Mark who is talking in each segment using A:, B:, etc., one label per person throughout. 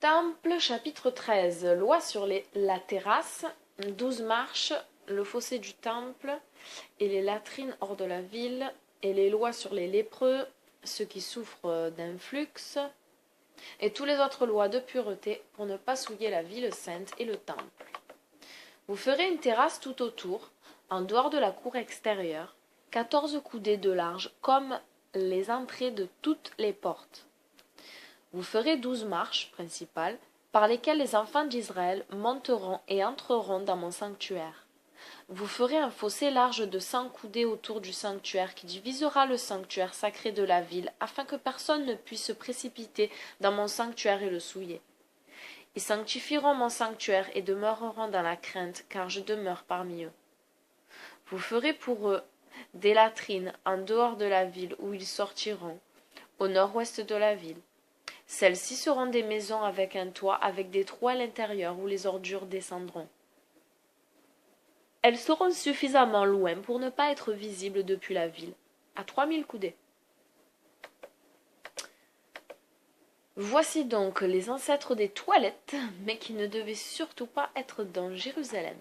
A: Temple, chapitre 13. Loi sur la terrasse, 12 marches, le fossé du temple et les latrines hors de la ville, et les lois sur les lépreux, ceux qui souffrent d'un flux, et toutes les autres lois de pureté pour ne pas souiller la ville sainte et le temple. Vous ferez une terrasse tout autour, en dehors de la cour extérieure, 14 coudées de large, comme les entrées de toutes les portes. Vous ferez 12 marches principales, par lesquelles les enfants d'Israël monteront et entreront dans mon sanctuaire. Vous ferez un fossé large de 100 coudées autour du sanctuaire qui divisera le sanctuaire sacré de la ville, afin que personne ne puisse se précipiter dans mon sanctuaire et le souiller. Ils sanctifieront mon sanctuaire et demeureront dans la crainte, car je demeure parmi eux. Vous ferez pour eux des latrines en dehors de la ville où ils sortiront, au nord-ouest de la ville. Celles-ci seront des maisons avec un toit, avec des trous à l'intérieur où les ordures descendront. Elles seront suffisamment loin pour ne pas être visibles depuis la ville, à 3000 coudées. Voici donc les ancêtres des toilettes, mais qui ne devaient surtout pas être dans Jérusalem,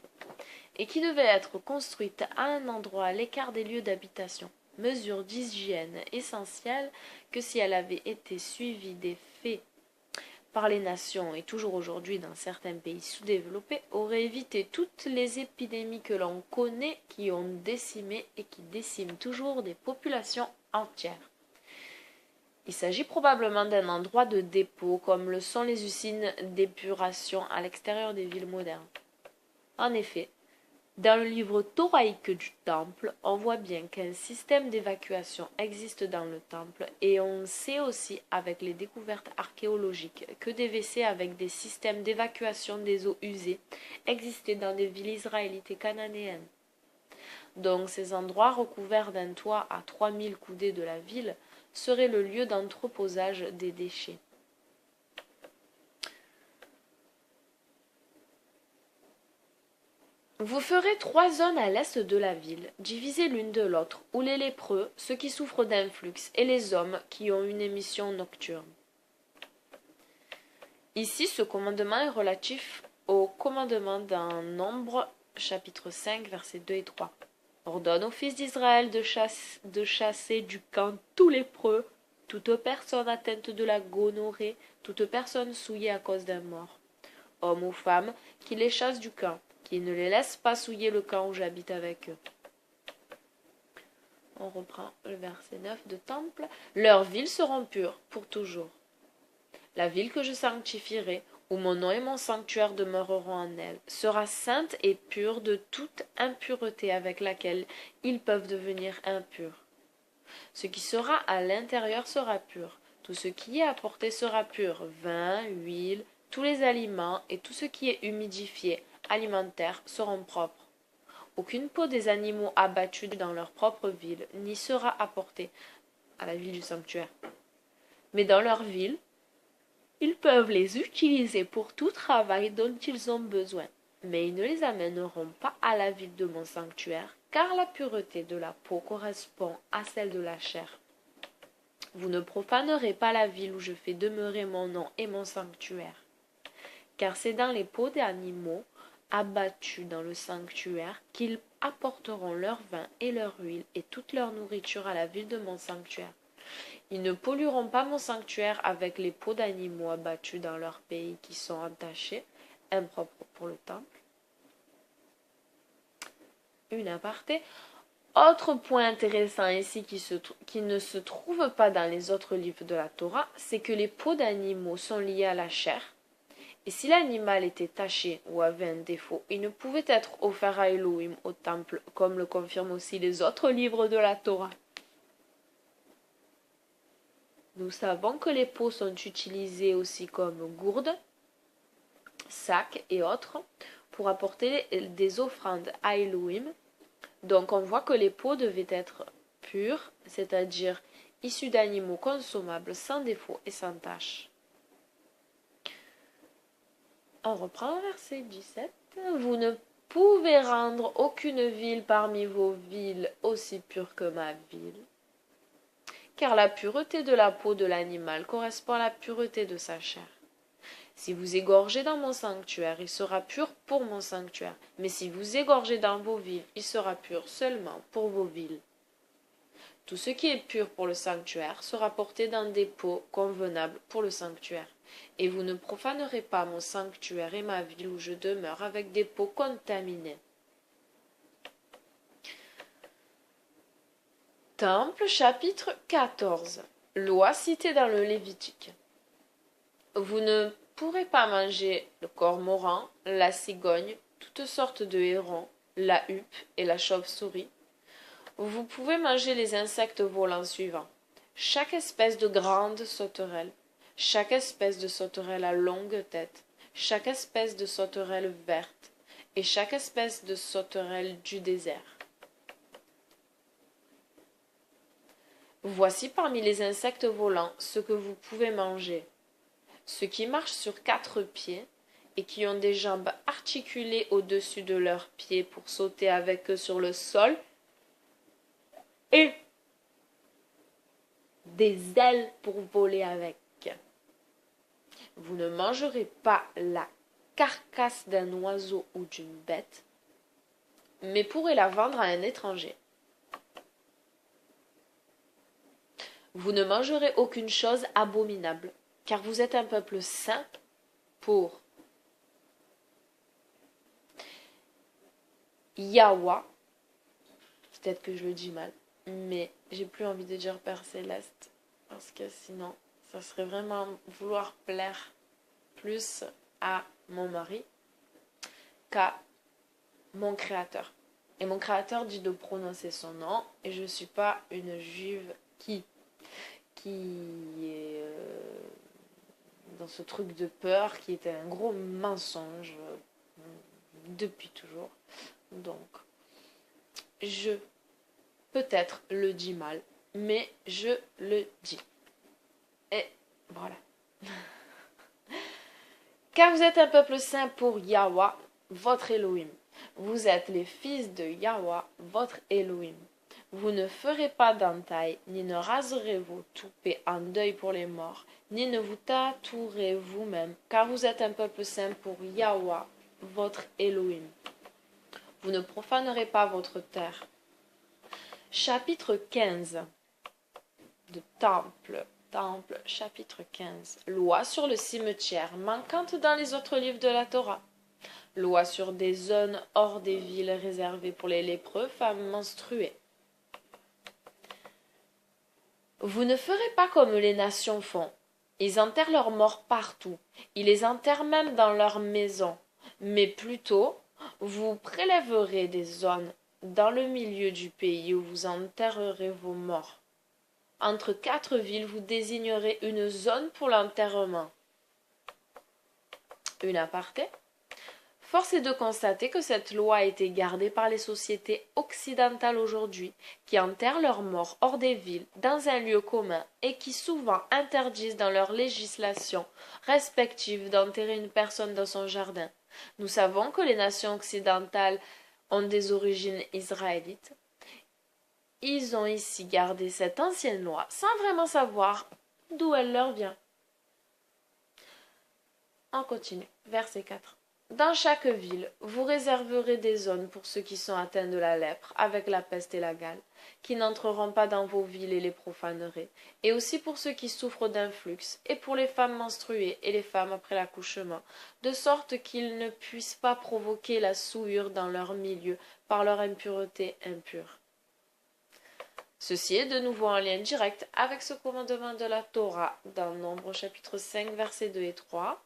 A: et qui devaient être construites à un endroit à l'écart des lieux d'habitation. Mesure d'hygiène essentielle que si elle avait été suivie des faits par les nations et toujours aujourd'hui dans certains pays sous-développés, aurait évité toutes les épidémies que l'on connaît qui ont décimé et qui déciment toujours des populations entières. Il s'agit probablement d'un endroit de dépôt comme le sont les usines d'épuration à l'extérieur des villes modernes. En effet, dans le livre thoraïque du temple, on voit bien qu'un système d'évacuation existe dans le temple et on sait aussi avec les découvertes archéologiques que des WC avec des systèmes d'évacuation des eaux usées existaient dans des villes israélites et cananéennes. Donc ces endroits recouverts d'un toit à 3000 coudées de la ville seraient le lieu d'entreposage des déchets. Vous ferez 3 zones à l'est de la ville, divisées l'une de l'autre, où les lépreux, ceux qui souffrent d'un flux, et les hommes qui ont une émission nocturne. Ici, ce commandement est relatif au commandement d'un Nombre, chapitre 5, versets 2 et 3. Ordonne aux fils d'Israël de chasser du camp tous lépreux, toute personne atteinte de la gonorrhée, toute personne souillée à cause d'un mort. Hommes ou femmes, qui les chassent du camp, qui ne les laissent pas souiller le camp où j'habite avec eux. On reprend le verset 9 de Temple. Leurs villes seront pures pour toujours. La ville que je sanctifierai, où mon nom et mon sanctuaire demeureront en elle, sera sainte et pure de toute impureté avec laquelle ils peuvent devenir impurs. Ce qui sera à l'intérieur sera pur. Tout ce qui est apporté sera pur. Vin, huile, tous les aliments et tout ce qui est humidifié, alimentaires, seront propres. Aucune peau des animaux abattus dans leur propre ville n'y sera apportée à la ville du sanctuaire. Mais dans leur ville, ils peuvent les utiliser pour tout travail dont ils ont besoin. Mais ils ne les amèneront pas à la ville de mon sanctuaire, car la pureté de la peau correspond à celle de la chair. Vous ne profanerez pas la ville où je fais demeurer mon nom et mon sanctuaire, car c'est dans les peaux des animaux abattus dans le sanctuaire qu'ils apporteront leur vin et leur huile et toute leur nourriture à la ville de mon sanctuaire. Ils ne pollueront pas mon sanctuaire avec les peaux d'animaux abattus dans leur pays qui sont entachés, impropres pour le temple. Une aparté. Autre point intéressant ici qui ne se trouve pas dans les autres livres de la Torah, c'est que les peaux d'animaux sont liées à la chair. Et si l'animal était taché ou avait un défaut, il ne pouvait être offert à Elohim au temple, comme le confirment aussi les autres livres de la Torah. Nous savons que les peaux sont utilisées aussi comme gourdes, sacs et autres pour apporter des offrandes à Elohim. Donc on voit que les peaux devaient être pures, c'est-à-dire issues d'animaux consommables sans défaut et sans tache. On reprend le verset 17. Vous ne pouvez rendre aucune ville parmi vos villes aussi pure que ma ville, car la pureté de la peau de l'animal correspond à la pureté de sa chair. Si vous égorgez dans mon sanctuaire, il sera pur pour mon sanctuaire. Mais si vous égorgez dans vos villes, il sera pur seulement pour vos villes. Tout ce qui est pur pour le sanctuaire sera porté dans des pots convenables pour le sanctuaire. Et vous ne profanerez pas mon sanctuaire et ma ville où je demeure avec des pots contaminés. Temple chapitre 14. Loi citée dans le Lévitique. Vous ne pourrez pas manger le cormoran, la cigogne, toutes sortes de hérons, la huppe et la chauve-souris. Vous pouvez manger les insectes volants suivants. Chaque espèce de grande sauterelle, chaque espèce de sauterelle à longue tête, chaque espèce de sauterelle verte et chaque espèce de sauterelle du désert. Voici parmi les insectes volants ce que vous pouvez manger. Ceux qui marchent sur 4 pieds et qui ont des jambes articulées au-dessus de leurs pieds pour sauter avec eux sur le sol, et des ailes pour voler avec. Vous ne mangerez pas la carcasse d'un oiseau ou d'une bête, mais pourrez la vendre à un étranger. Vous ne mangerez aucune chose abominable, car vous êtes un peuple saint pour Yahweh. Peut-être que je le dis mal, mais j'ai plus envie de dire Père Céleste, parce que sinon, ça serait vraiment vouloir plaire plus à mon mari qu'à mon Créateur. Et mon Créateur dit de prononcer son nom, et je ne suis pas une juive qui est dans ce truc de peur qui était un gros mensonge depuis toujours. Donc, je peut-être le dis mal, mais je le dis. Et voilà. Car vous êtes un peuple saint pour Yahweh, votre Elohim. Vous êtes les fils de Yahweh, votre Elohim. Vous ne ferez pas d'entaille, ni ne raserez vos toupets en deuil pour les morts, ni ne vous tatouerez vous-même, car vous êtes un peuple saint pour Yahweh, votre Elohim. Vous ne profanerez pas votre terre. Chapitre 15 de Temple, chapitre 15. Loi sur le cimetière, manquante dans les autres livres de la Torah. Loi sur des zones hors des villes réservées pour les lépreux, femmes menstruées. Vous ne ferez pas comme les nations font. Ils enterrent leurs morts partout. Ils les enterrent même dans leurs maisons. Mais plutôt, vous prélèverez des zones dans le milieu du pays où vous enterrerez vos morts. Entre 4 villes, vous désignerez une zone pour l'enterrement. Une aparté. Force est de constater que cette loi a été gardée par les sociétés occidentales aujourd'hui, qui enterrent leurs morts hors des villes, dans un lieu commun, et qui souvent interdisent dans leur législation respective d'enterrer une personne dans son jardin. Nous savons que les nations occidentales ont des origines israélites. Ils ont ici gardé cette ancienne loi sans vraiment savoir d'où elle leur vient. On continue. Verset 4. Dans chaque ville, vous réserverez des zones pour ceux qui sont atteints de la lèpre, avec la peste et la gale, qui n'entreront pas dans vos villes et les profaneraient, et aussi pour ceux qui souffrent d'un flux, et pour les femmes menstruées et les femmes après l'accouchement, de sorte qu'ils ne puissent pas provoquer la souillure dans leur milieu par leur impureté impure. Ceci est de nouveau en lien direct avec ce commandement de la Torah dans Nombre chapitre 5 versets 2 et 3.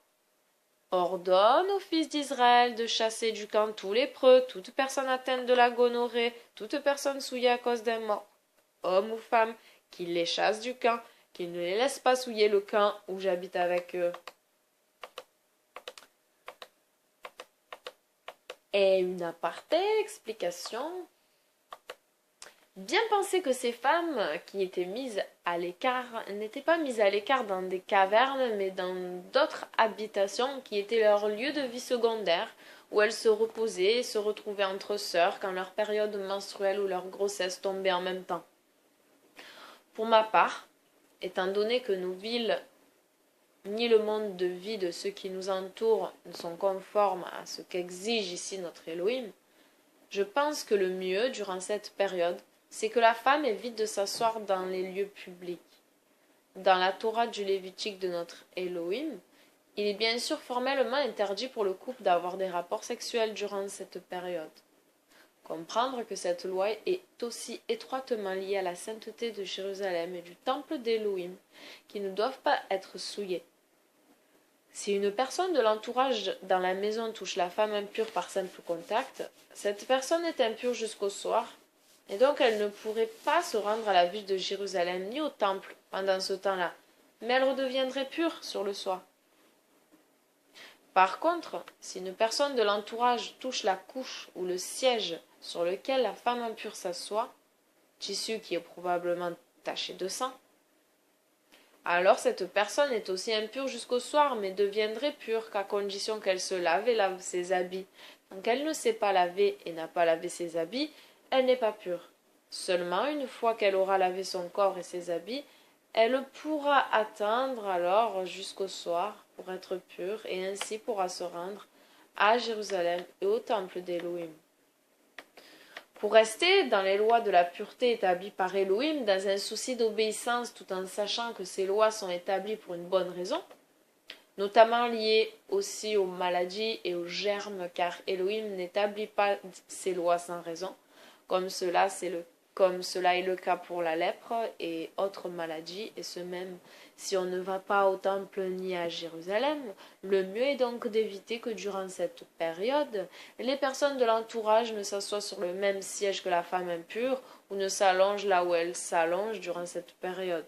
A: Ordonne aux fils d'Israël de chasser du camp tous lépreux, toute personne atteinte de la gonorrhée, toute personne souillée à cause d'un mort, homme ou femme, qu'ils les chassent du camp, qu'ils ne les laissent pas souiller le camp où j'habite avec eux. Et une aparté explication. Bien penser que ces femmes qui étaient mises à l'écart n'étaient pas mises à l'écart dans des cavernes, mais dans d'autres habitations qui étaient leur lieu de vie secondaire, où elles se reposaient et se retrouvaient entre sœurs quand leur période menstruelle ou leur grossesse tombait en même temps. Pour ma part, étant donné que nos villes ni le monde de vie de ceux qui nous entourent ne sont conformes à ce qu'exige ici notre Elohim, je pense que le mieux, durant cette période, c'est que la femme évite de s'asseoir dans les lieux publics. Dans la Torah du Lévitique de notre Elohim, il est bien sûr formellement interdit pour le couple d'avoir des rapports sexuels durant cette période. Comprendre que cette loi est aussi étroitement liée à la sainteté de Jérusalem et du temple d'Elohim, qui ne doivent pas être souillés. Si une personne de l'entourage dans la maison touche la femme impure par simple contact, cette personne est impure jusqu'au soir, et donc elle ne pourrait pas se rendre à la ville de Jérusalem ni au temple pendant ce temps-là, mais elle redeviendrait pure sur le soir. Par contre, si une personne de l'entourage touche la couche ou le siège sur lequel la femme impure s'assoit, tissu qui est probablement taché de sang, alors cette personne est aussi impure jusqu'au soir, mais deviendrait pure qu'à condition qu'elle se lave et lave ses habits. Tant qu'elle ne s'est pas lavée et n'a pas lavé ses habits, elle n'est pas pure. Seulement une fois qu'elle aura lavé son corps et ses habits, elle pourra attendre alors jusqu'au soir pour être pure et ainsi pourra se rendre à Jérusalem et au temple d'Élohim. Pour rester dans les lois de la pureté établies par Elohim, dans un souci d'obéissance tout en sachant que ces lois sont établies pour une bonne raison, notamment liées aussi aux maladies et aux germes, car Elohim n'établit pas ces lois sans raison, comme cela est le cas pour la lèpre et autres maladies, et ce même si on ne va pas au temple ni à Jérusalem. Le mieux est donc d'éviter que durant cette période, les personnes de l'entourage ne s'assoient sur le même siège que la femme impure ou ne s'allongent là où elle s'allonge durant cette période.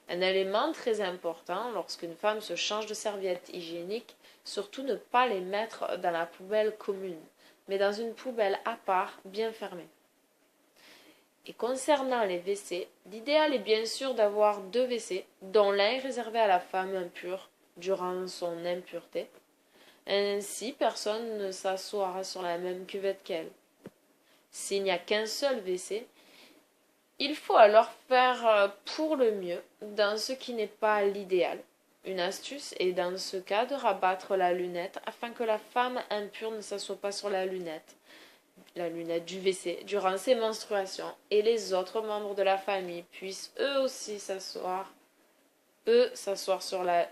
A: Un élément très important lorsqu'une femme se change de serviette hygiénique, surtout ne pas les mettre dans la poubelle commune, mais dans une poubelle à part, bien fermée. Et concernant les WC, l'idéal est bien sûr d'avoir 2 WC, dont l'un est réservé à la femme impure durant son impureté. Ainsi, personne ne s'assoira sur la même cuvette qu'elle. S'il n'y a qu'un seul WC, il faut alors faire pour le mieux dans ce qui n'est pas l'idéal. Une astuce est dans ce cas de rabattre la lunette afin que la femme impure ne s'assoie pas sur la lunette du WC durant ses menstruations et les autres membres de la famille puissent eux aussi s'asseoir sur la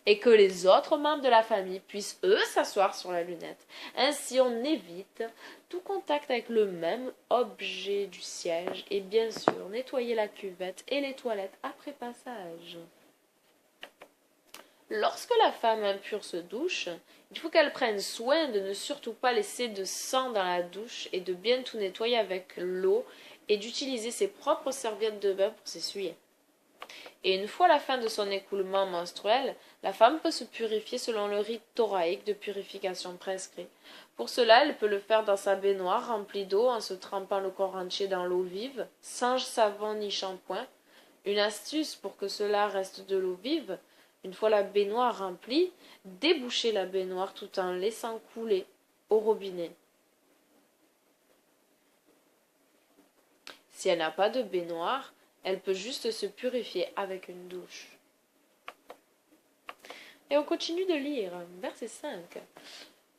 A: et que les autres membres de la famille puissent eux s'asseoir sur la lunette. Ainsi on évite tout contact avec le même objet du siège et bien sûr nettoyer la cuvette et les toilettes après passage. Lorsque la femme impure se douche, il faut qu'elle prenne soin de ne surtout pas laisser de sang dans la douche et de bien tout nettoyer avec l'eau et d'utiliser ses propres serviettes de bain pour s'essuyer. Et une fois la fin de son écoulement menstruel, la femme peut se purifier selon le rite thoraïque de purification prescrit. Pour cela, elle peut le faire dans sa baignoire remplie d'eau en se trempant le corps entier dans l'eau vive, sans savon ni shampoing. Une astuce pour que cela reste de l'eau vive, une fois la baignoire remplie, débouchez la baignoire tout en laissant couler au robinet. Si elle n'a pas de baignoire, elle peut juste se purifier avec une douche. Et on continue de lire, verset 5.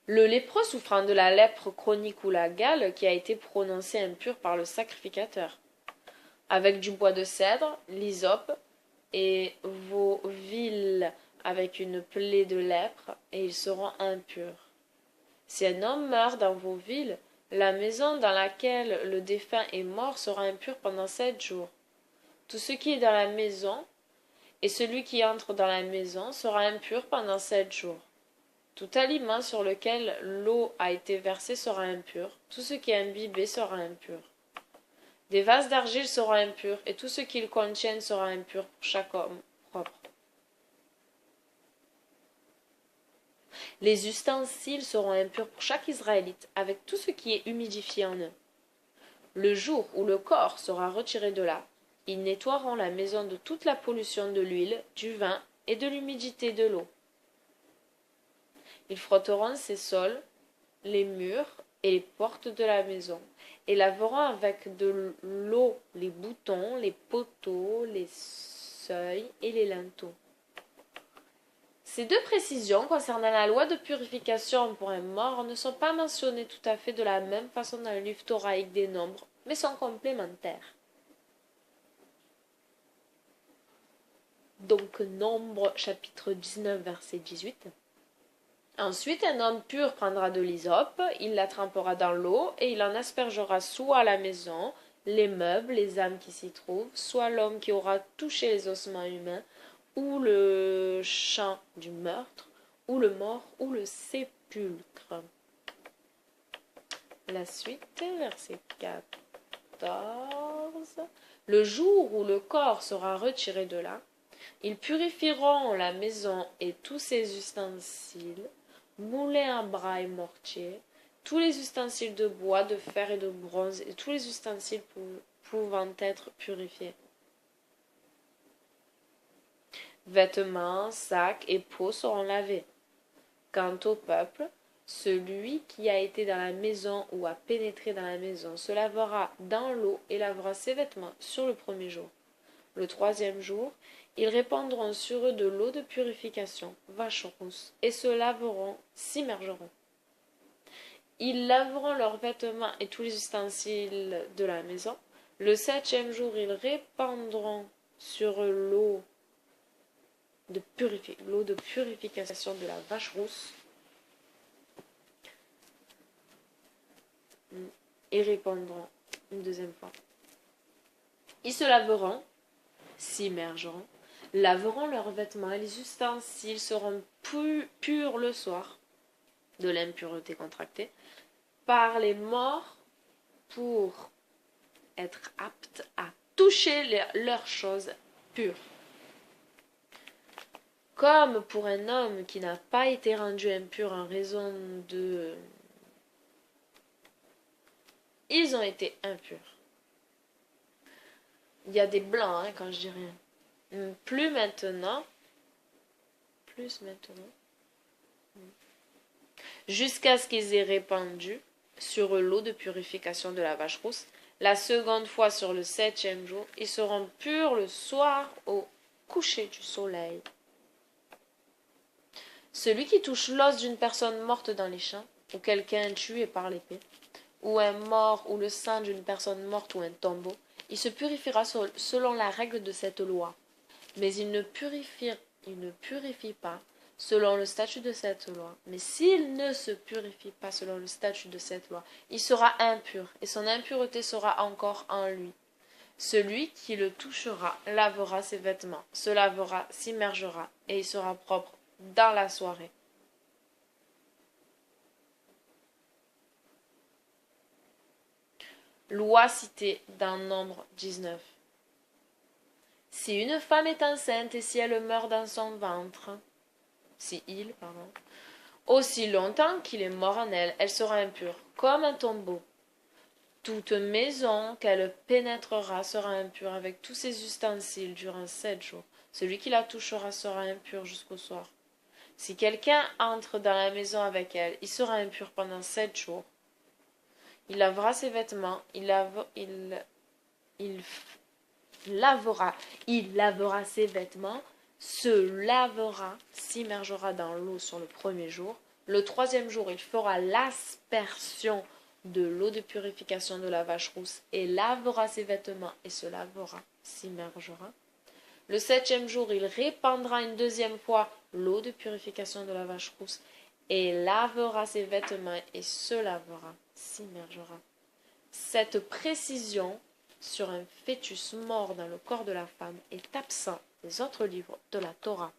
A: Le lépreux souffrant de la lèpre chronique ou la gale qui a été prononcé impur par le sacrificateur, avec du bois de cèdre, l'hysope, et vos villes avec une plaie de lèpre, et ils seront impurs. Si un homme meurt dans vos villes, la maison dans laquelle le défunt est mort sera impure pendant 7 jours. Tout ce qui est dans la maison et celui qui entre dans la maison sera impur pendant 7 jours. Tout aliment sur lequel l'eau a été versée sera impur. Tout ce qui est imbibé sera impur. Des vases d'argile seront impurs, et tout ce qu'ils contiennent sera impur pour chaque homme propre. Les ustensiles seront impurs pour chaque Israélite, avec tout ce qui est humidifié en eux. Le jour où le corps sera retiré de là, ils nettoieront la maison de toute la pollution de l'huile, du vin et de l'humidité de l'eau. Ils frotteront ses sols, les murs et les portes de la maison, et laveront avec de l'eau les boutons, les poteaux, les seuils et les linteaux. Ces deux précisions concernant la loi de purification pour un mort ne sont pas mentionnées tout à fait de la même façon dans le livre thoraïque des nombres, mais sont complémentaires. Donc, Nombre, chapitre 19, verset 18. Ensuite, un homme pur prendra de l'hysope, il la trempera dans l'eau, et il en aspergera soit la maison, les meubles, les âmes qui s'y trouvent, soit l'homme qui aura touché les ossements humains, ou le champ du meurtre, ou le mort, ou le sépulcre. La suite, verset 14. Le jour où le corps sera retiré de là, ils purifieront la maison et tous ses ustensiles, moulins à bras et mortier, tous les ustensiles de bois, de fer et de bronze, et tous les ustensiles pouvant être purifiés. Vêtements, sacs et peaux seront lavés. Quant au peuple, celui qui a été dans la maison ou a pénétré dans la maison se lavera dans l'eau et lavera ses vêtements sur le premier jour. Le troisième jour, ils répandront sur eux de l'eau de purification, vache rousse, et se laveront, s'immergeront. Ils laveront leurs vêtements et tous les ustensiles de la maison. Le septième jour, ils répandront sur eux l'eau de purification de la vache rousse. Et répandront une deuxième fois. Ils se laveront, s'immergeront, laveront leurs vêtements et les ustensiles seront purs le soir de l'impureté contractée par les morts pour être aptes à toucher leurs choses pures. Comme pour un homme qui n'a pas été rendu impur en raison de... Ils ont été impurs. Il y a des blancs quand je dis rien. Plus maintenant. Jusqu'à ce qu'ils aient répandu sur eux l'eau de purification de la vache rousse. La seconde fois sur le septième jour, ils seront purs le soir au coucher du soleil. Celui qui touche l'os d'une personne morte dans les champs, ou quelqu'un tué par l'épée, ou un mort, ou le sang d'une personne morte, ou un tombeau, il se purifiera selon la règle de cette loi. Mais il ne purifie pas selon le statut de cette loi. Mais s'il ne se purifie pas selon le statut de cette loi, il sera impur, et son impureté sera encore en lui. Celui qui le touchera lavera ses vêtements, se lavera, s'immergera, et il sera propre dans la soirée. Loi citée dans Nombre 19. Si une femme est enceinte et si elle meurt dans son ventre, aussi longtemps qu'il est mort en elle, elle sera impure, comme un tombeau. Toute maison qu'elle pénétrera sera impure avec tous ses ustensiles durant 7 jours. Celui qui la touchera sera impur jusqu'au soir. Si quelqu'un entre dans la maison avec elle, il sera impur pendant 7 jours. Il lavera ses vêtements, il lavera ses vêtements, se lavera, s'immergera dans l'eau sur le premier jour. Le troisième jour, il fera l'aspersion de l'eau de purification de la vache rousse et lavera ses vêtements et se lavera, s'immergera. Le septième jour, il répandra une deuxième fois l'eau de purification de la vache rousse et lavera ses vêtements et se lavera, s'immergera. Cette précision sur un fœtus mort dans le corps de la femme est absent des autres livres de la Torah.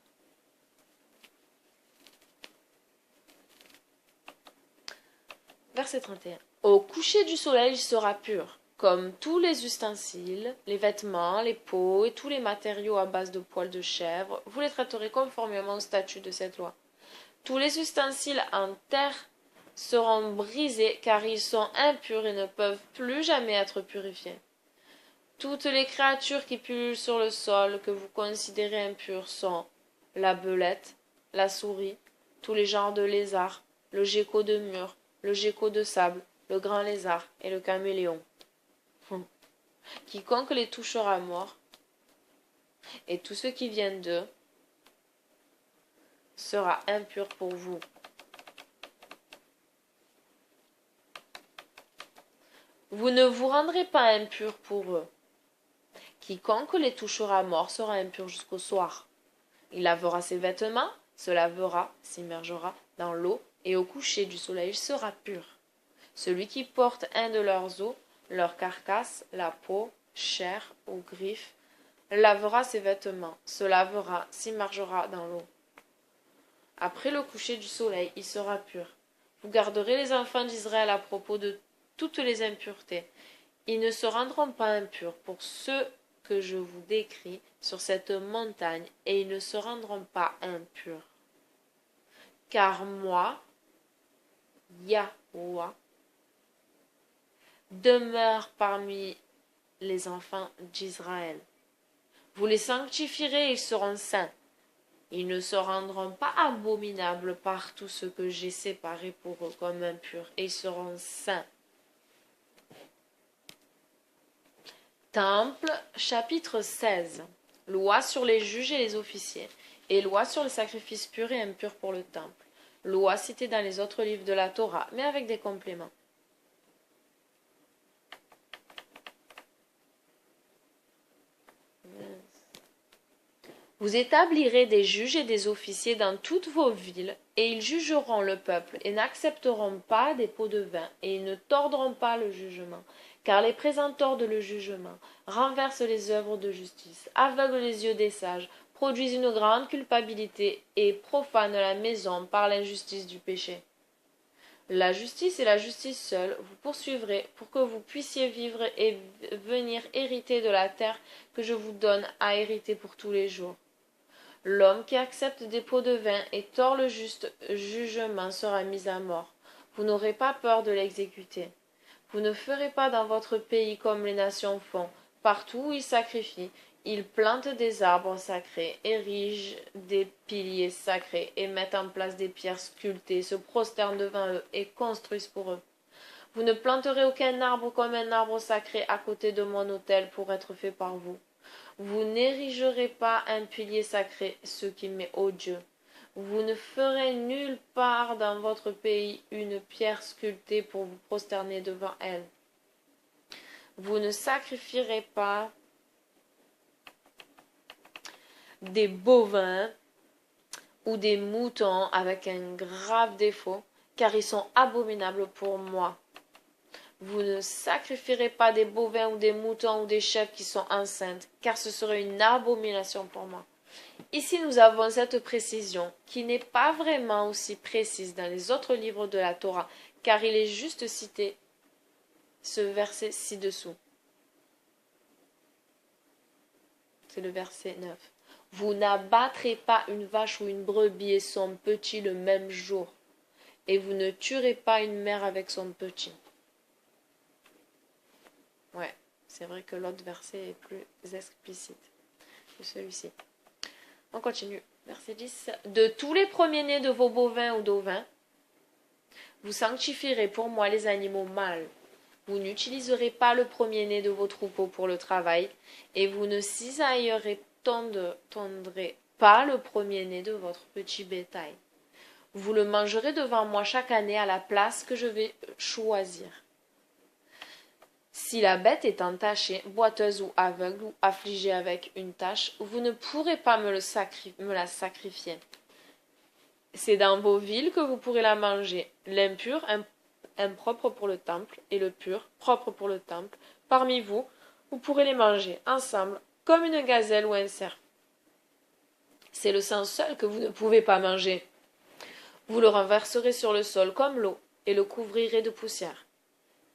A: Verset 31. Au coucher du soleil, il sera pur, comme tous les ustensiles, les vêtements, les peaux et tous les matériaux à base de poils de chèvre. Vous les traiterez conformément au statut de cette loi. Tous les ustensiles en terre seront brisés car ils sont impurs et ne peuvent plus jamais être purifiés. Toutes les créatures qui pullulent sur le sol que vous considérez impures sont la belette, la souris, tous les genres de lézards, le gecko de mur, le gecko de sable, le grand lézard et le caméléon. Quiconque les touchera mort et tout ce qui vient d'eux sera impur pour vous. Vous ne vous rendrez pas impur pour eux. Quiconque les touchera mort sera impur jusqu'au soir. Il lavera ses vêtements, se lavera, s'immergera dans l'eau, et au coucher du soleil sera pur. Celui qui porte un de leurs os, leur carcasse, la peau, chair ou griffes, lavera ses vêtements, se lavera, s'immergera dans l'eau. Après le coucher du soleil, il sera pur. Vous garderez les enfants d'Israël à propos de toutes les impuretés. Ils ne se rendront pas impurs pour ceux que je vous décris sur cette montagne, et ils ne se rendront pas impurs. Car moi, Yahweh, demeure parmi les enfants d'Israël. Vous les sanctifierez, ils seront saints. Ils ne se rendront pas abominables par tout ce que j'ai séparé pour eux comme impurs, et ils seront saints. Temple, chapitre 16. Loi sur les juges et les officiers, et loi sur les sacrifices purs et impurs pour le temple. Loi citée dans les autres livres de la Torah, mais avec des compléments. Vous établirez des juges et des officiers dans toutes vos villes, et ils jugeront le peuple, et n'accepteront pas des pots de vin, et ils ne tordront pas le jugement, car les présents tordent le jugement, renversent les œuvres de justice, aveuglent les yeux des sages, produisent une grande culpabilité, et profanent la maison par l'injustice du péché. La justice et la justice seule vous poursuivrez pour que vous puissiez vivre et venir hériter de la terre que je vous donne à hériter pour tous les jours. L'homme qui accepte des pots de vin et tord le juste jugement sera mis à mort. Vous n'aurez pas peur de l'exécuter. Vous ne ferez pas dans votre pays comme les nations font. Partout où ils sacrifient, ils plantent des arbres sacrés, érigent des piliers sacrés et mettent en place des pierres sculptées, se prosternent devant eux et construisent pour eux. Vous ne planterez aucun arbre comme un arbre sacré à côté de mon autel pour être fait par vous. Vous n'érigerez pas un pilier sacré, ce qui m'est odieux. Vous ne ferez nulle part dans votre pays une pierre sculptée pour vous prosterner devant elle. Vous ne sacrifierez pas des bovins ou des moutons avec un grave défaut, car ils sont abominables pour moi. Vous ne sacrifierez pas des bovins ou des moutons ou des chèvres qui sont enceintes, car ce serait une abomination pour moi. Ici, nous avons cette précision, qui n'est pas vraiment aussi précise dans les autres livres de la Torah, car il est juste cité ce verset ci-dessous. C'est le verset 9. Vous n'abattrez pas une vache ou une brebis et son petit le même jour, et vous ne tuerez pas une mère avec son petit. Ouais, c'est vrai que l'autre verset est plus explicite que celui-ci. On continue. Verset 10. De tous les premiers-nés de vos bovins ou d'ovins, vous sanctifierez pour moi les animaux mâles. Vous n'utiliserez pas le premier-né de vos troupeaux pour le travail, et vous ne cisaillerez tondrez pas le premier-né de votre petit bétail. Vous le mangerez devant moi chaque année à la place que je vais choisir. Si la bête est entachée, boiteuse ou aveugle ou affligée avec une tache, vous ne pourrez pas me la sacrifier. C'est dans vos villes que vous pourrez la manger, l'impur, impropre pour le temple, et le pur, propre pour le temple. Parmi vous, vous pourrez les manger ensemble, comme une gazelle ou un cerf. C'est le sang seul que vous ne pouvez pas manger. Vous le renverserez sur le sol comme l'eau, et le couvrirez de poussière.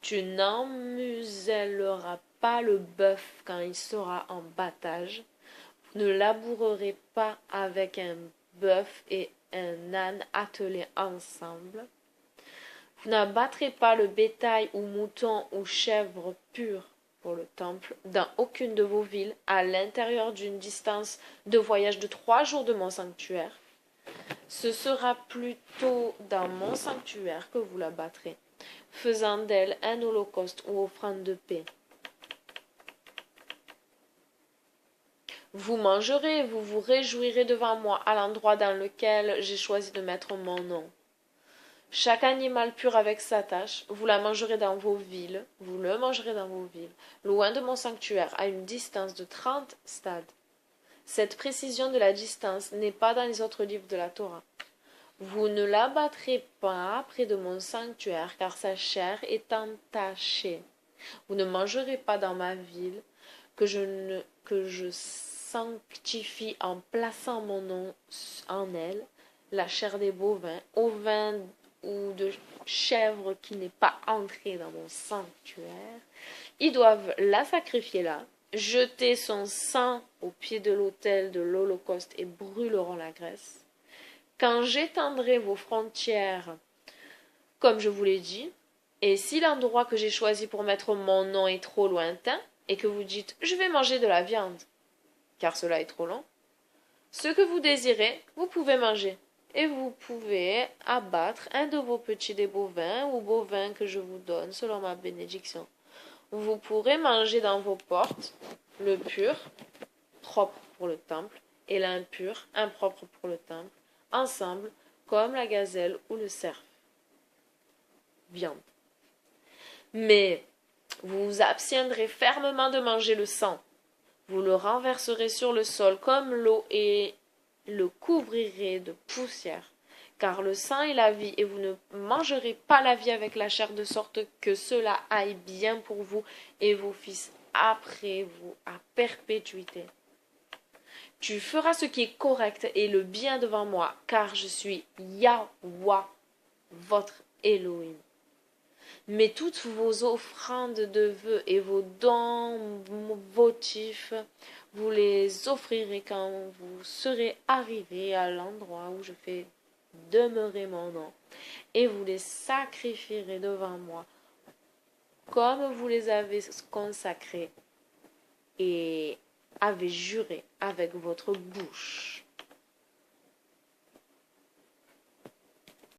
A: Tu n'emmuselleras pas le bœuf quand il sera en battage. Vous ne labourerez pas avec un bœuf et un âne attelés ensemble. Vous n'abattrez pas le bétail ou mouton ou chèvre pur pour le temple dans aucune de vos villes à l'intérieur d'une distance de voyage de 3 jours de mon sanctuaire. Ce sera plutôt dans mon sanctuaire que vous l'abattrez, faisant d'elle un holocauste ou offrande de paix. Vous mangerez, vous vous réjouirez devant moi à l'endroit dans lequel j'ai choisi de mettre mon nom. Chaque animal pur avec sa tâche, vous la mangerez dans vos villes, vous le mangerez dans vos villes, loin de mon sanctuaire, à une distance de 30 stades. Cette précision de la distance n'est pas dans les autres livres de la Torah. Vous ne l'abattrez pas près de mon sanctuaire, car sa chair est entachée. Vous ne mangerez pas dans ma ville, que je sanctifie en plaçant mon nom en elle, la chair des bovins, ovins ou de chèvre qui n'est pas entrée dans mon sanctuaire. Ils doivent la sacrifier là, jeter son sang au pied de l'autel de l'Holocauste et brûleront la graisse. Quand j'étendrai vos frontières, comme je vous l'ai dit, et si l'endroit que j'ai choisi pour mettre mon nom est trop lointain, et que vous dites je vais manger de la viande, car cela est trop long, ce que vous désirez, vous pouvez manger, et vous pouvez abattre un de vos petits des bovins ou bovins que je vous donne selon ma bénédiction. Vous pourrez manger dans vos portes le pur, propre pour le temple, et l'impur, impropre pour le temple, ensemble, comme la gazelle ou le cerf. Viande. Mais vous vous abstiendrez fermement de manger le sang. Vous le renverserez sur le sol comme l'eau et le couvrirez de poussière. Car le sang est la vie, et vous ne mangerez pas la vie avec la chair, de sorte que cela aille bien pour vous et vos fils après vous à perpétuité. Tu feras ce qui est correct et le bien devant moi, car je suis Yahweh, votre Elohim. Mais toutes vos offrandes de vœux et vos dons votifs, vous les offrirez quand vous serez arrivés à l'endroit où je fais demeurer mon nom, et vous les sacrifierez devant moi, comme vous les avez consacrés et avez juré avec votre bouche.